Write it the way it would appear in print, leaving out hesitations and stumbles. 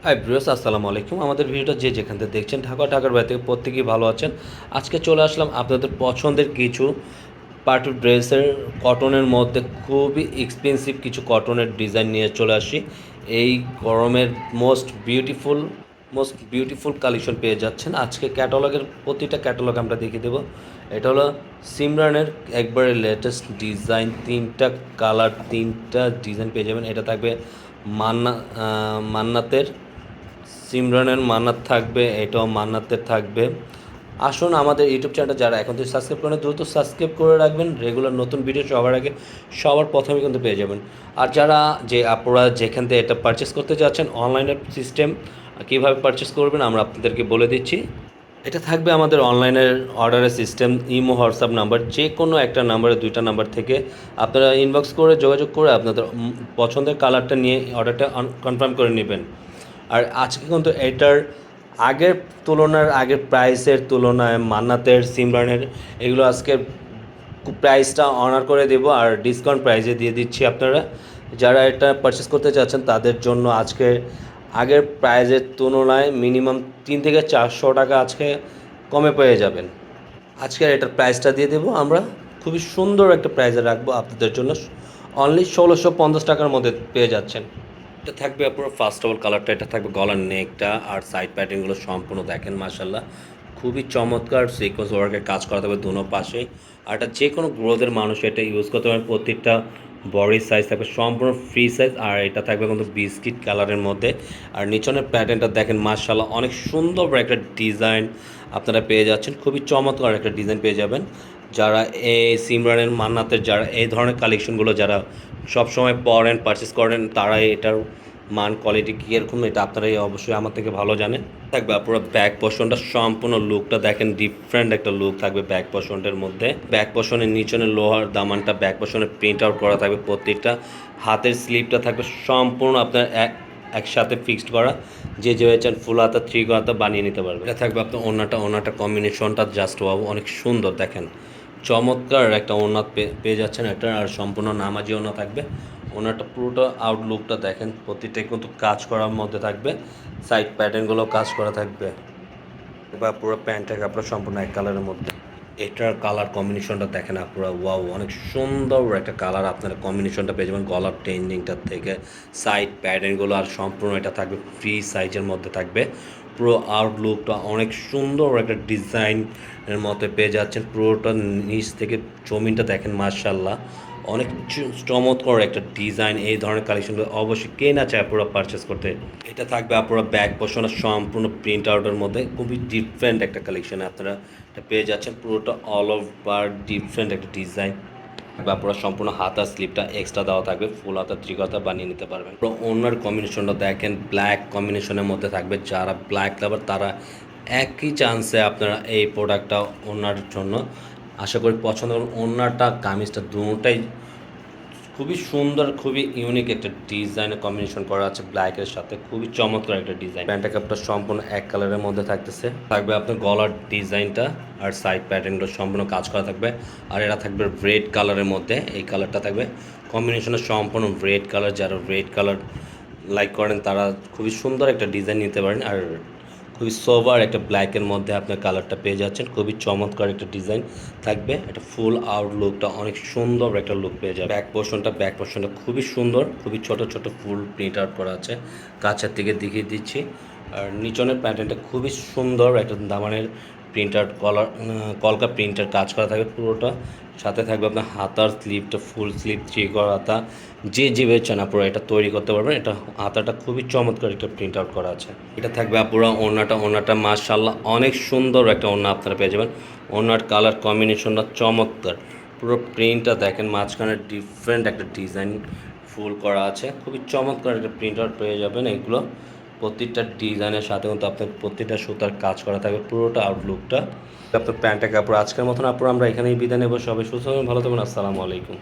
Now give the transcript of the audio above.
High ব্রিয়াস, আসসালামু আলাইকুম। আমাদের ভিডিওটা যে যেখান থেকে দেখছেন, ঢাকার বাইরে থেকে প্রত্যেকেই ভালো আছেন। আজকে চলে আসলাম আপনাদের পছন্দের কিছু পার্টি ড্রেসের কটনের মধ্যে খুবই এক্সপেন্সিভ কিছু কটনের ডিজাইন নিয়ে চলে আসি। এই গরমের মোস্ট বিউটিফুল কালেকশন পেয়ে যাচ্ছেন। আজকে ক্যাটালগের প্রতিটা ক্যাটালগ আমরা দেখিয়ে দেবো। এটা হলো সিমরানের একবারে লেটেস্ট ডিজাইন, তিনটা কালার, তিনটা ডিজাইন পেয়ে যাবেন। এটা থাকবে মান্না মান্নাতের, সিমরানের মান্নাত থাকবে, এটাও মান্নাতের থাকবে। আসুন আমাদের ইউটিউব চ্যানেলটা যারা এখন থেকে সাবস্ক্রাইব করেন দ্রুত সাবস্ক্রাইব করে রাখবেন। রেগুলার নতুন ভিডিও সবার আগে সবার প্রথমে কিন্তু পেয়ে যাবেন। আর যারা আপনারা যেখান থেকে এটা পারচেস করতে যাচ্ছেন, অনলাইনের সিস্টেম কীভাবে পারচেস করবেন আমরা আপনাদেরকে বলে দিচ্ছি। এটা থাকবে আমাদের অনলাইনের অর্ডারের সিস্টেম, ইমো হোয়াটসঅ্যাপ নাম্বার, যে কোনো একটা নাম্বারে দুইটা নাম্বার থেকে আপনারা ইনবক্স করে যোগাযোগ করে আপনাদের পছন্দের কালারটা নিয়ে অর্ডারটা কনফার্ম করে নেবেন। আর আজকে কিন্তু এটার আগের প্রাইসের তুলনায় মান্নাতের, সিমরানের এগুলো আজকে প্রাইসটা অনার করে দেব আর ডিসকাউন্ট প্রাইসে দিয়ে দিচ্ছি। আপনারা যারা এটা পারচেস করতে চাচ্ছেন তাদের জন্য আজকে আগের প্রাইসের তুলনায় মিনিমাম 300 থেকে 400 টাকা আজকে কমে পেয়ে যাবেন। আজকের এটার প্রাইসটা দিয়ে দেবো আমরা, খুবই সুন্দর একটা প্রাইসে রাখবো আপনাদের জন্য। অনলি 1650 টাকার মধ্যে পেয়ে যাচ্ছেন। এটা থাকবে আপনার ফার্স্ট অফ অল কালারটা, এটা থাকবে গলার নেকটা আর সাইড প্যাটার্নগুলো সম্পূর্ণ দেখেন মাশাল্লাহ, খুবই চমৎকার সিকোয়েন্স ওয়ার্কের কাজ করা থাকবে দোনো পাশেই। আর এটা যে কোনো গ্রোথের মানুষ এটা ইউজ করতে পারবে। প্রত্যেকটা বডি সাইজ থাকবে সম্পূর্ণ ফ্রি সাইজ, আর এটা থাকবে কিন্তু বিস্কিট কালারের মধ্যে। আর নিচনের প্যাটার্নটা দেখেন মাশাল্লাহ, অনেক সুন্দর একটা ডিজাইন আপনারা পেয়ে যাচ্ছেন, খুবই চমৎকার একটা ডিজাইন পেয়ে যাবেন। যারা এই সিমরানের মান্নাতের যারা এই ধরনের কালেকশনগুলো যারা সবসময় পরেন পারচেস করেন, তারা এটার মান কোয়ালিটি কীরকম এটা আপনারাই অবশ্যই আমার থেকে ভালো জানেন। থাকবে পুরো ব্যাক পোর্শনটা সম্পূর্ণ লুকটা দেখেন, ডিফারেন্ট একটা লুক থাকবে ব্যাক পোর্শনটার মধ্যে। ব্যাক পোর্শনের নিচনের লোহার দামানটা ব্যাক পোর্শনে প্রিন্ট আউট করা থাকবে। প্রত্যেকটা হাতের স্লিপটা থাকবে সম্পূর্ণ আপনার একসাথে ফিক্সড করা, যে চান ফুল হাতা, থ্রি হাতা বানিয়ে নিতে পারবে। এটা থাকবে আপনার ওড়নাটা কম্বিনেশনটা জাস্ট ওয়াও, অনেক সুন্দর দেখেন, চমৎকার একটা ওড়না পেয়ে যাচ্ছেন এটা। আর সম্পূর্ণ নামাজি ওড়না থাকবে। ওনারটা পুরোটা আউটলুকটা দেখেন, প্রতিটাই কিন্তু কাজ করার মধ্যে থাকবে, সাইড প্যাটার্নগুলো কাজ করা থাকবে। বা পুরো প্যান্টের কাপড় সম্পূর্ণ এক কালারের মধ্যে। এটার কালার কম্বিনেশনটা দেখেন আপনারা, ওয়াও অনেক সুন্দর একটা কালার আপনারা কম্বিনেশনটা পেয়ে যাবেন গলার টেন্ডিংটার থেকে সাইড প্যাটার্নগুলো। আর সম্পূর্ণ এটা থাকবে ফ্রি সাইজের মধ্যে থাকবে। পুরো আউটলুকটা অনেক সুন্দর একটা ডিজাইনের মধ্যে পেয়ে যাচ্ছেন। পুরোটা নিচ থেকে জমিনটা দেখেন মাশাল্লাহ, অনেক চমৎকার একটা ডিজাইন। এই ধরনের কালেকশনগুলো অবশ্যই কে না চায় পুরো পারচেস করতে। এটা থাকবে আপনারা ব্যাক পোর্শনের সম্পূর্ণ প্রিন্ট আউটের মধ্যে, খুবই ডিফারেন্ট একটা কালেকশন আপনারা এটা পেয়ে যাচ্ছেন। পুরোটা অল ওভার ডিফারেন্ট একটা ডিজাইন। আপনারা সম্পূর্ণ হাতা স্লিপটা এক্সট্রা দেওয়া থাকবে, ফুল হাতা থ্রি হাতা বানিয়ে নিতে পারবেন। ওনার কম্বিনেশনটা দেখেন ব্ল্যাক কম্বিনেশনের মধ্যে থাকবে। যারা ব্ল্যাক লাভার তারা একই চান্সে আপনারা এই প্রোডাক্টটা ওনার জন্য আশা করি পছন্দ করুন। ওনারটা কামিজটা দুটোটাই খুবই সুন্দর, খুবই ইউনিক একটা ডিজাইনের কম্বিনেশন করা আছে ব্ল্যাকের সাথে, খুবই চমৎকার একটা ডিজাইন। প্যান্টটা কাপড়টা সম্পূর্ণ এক কালারের মধ্যে থাকবে আপনার গলার ডিজাইনটা আর সাইড প্যাটার্নগুলো সম্পূর্ণ কাজ করা থাকবে। আর এটা থাকবে রেড কালারের মধ্যে, এই কালারটা থাকবে কম্বিনেশনের সম্পূর্ণ রেড কালার। যারা রেড কালার লাইক করেন তারা খুবই সুন্দর একটা ডিজাইন নিতে পারেন। আর খুবই সোভার একটা ব্ল্যাকের মধ্যে আপনার কালারটা পেয়ে যাচ্ছেন, খুবই চমৎকার একটা ডিজাইন থাকবে। এটা ফুল আউটলুকটা অনেক সুন্দর একটা লুক পেয়ে যাবে। ব্যাক পোর্শনটা খুবই সুন্দর, খুবই ছোট ছোট ফুল প্রিন্ট আউট করা আছে, কাছের থেকে দেখিয়ে দিচ্ছি। আর নিচনের প্যাটার্নটা খুবই সুন্দর একটা দামানের প্রিন্ট আউট, কলকা প্রিন্টার কাজ করা থাকবে পুরোটা। সাথে থাকবে আপনার হাতার স্লিপটা ফুল স্লিপ থ্রি করা হাতা, যেভাবে চান আপনারা এটা তৈরি করতে পারবেন। এটা হাতাটা খুবই চমৎকার একটা প্রিন্ট আউট করা আছে। এটা থাকবে আপনারা ওড়নাটা মাশাআল্লাহ অনেক সুন্দর একটা ওড়না আপনারা পেয়ে যাবেন। ওড়নার কালার কম্বিনেশনটা চমৎকার, পুরো প্রিন্টটা দেখেন, মাঝখানে ডিফারেন্ট একটা ডিজাইন ফুল করা আছে, খুবই চমৎকার একটা প্রিন্ট আউট পেয়ে যাবেন। এগুলো প্রত্যেকটা ডিজাইনের সাথে কিন্তু আপনার প্রত্যেকটা সুতার কাজ করা থাকবে পুরোটা আউটলুকটা। আপনার প্যান্টটা কাপড়। আজকের মতন আপনারা আমরা এখানেই বিদায় নেব। সবাই সুস্থ থাকবেন, ভালো থাকবেন, আসসালামু আলাইকুম।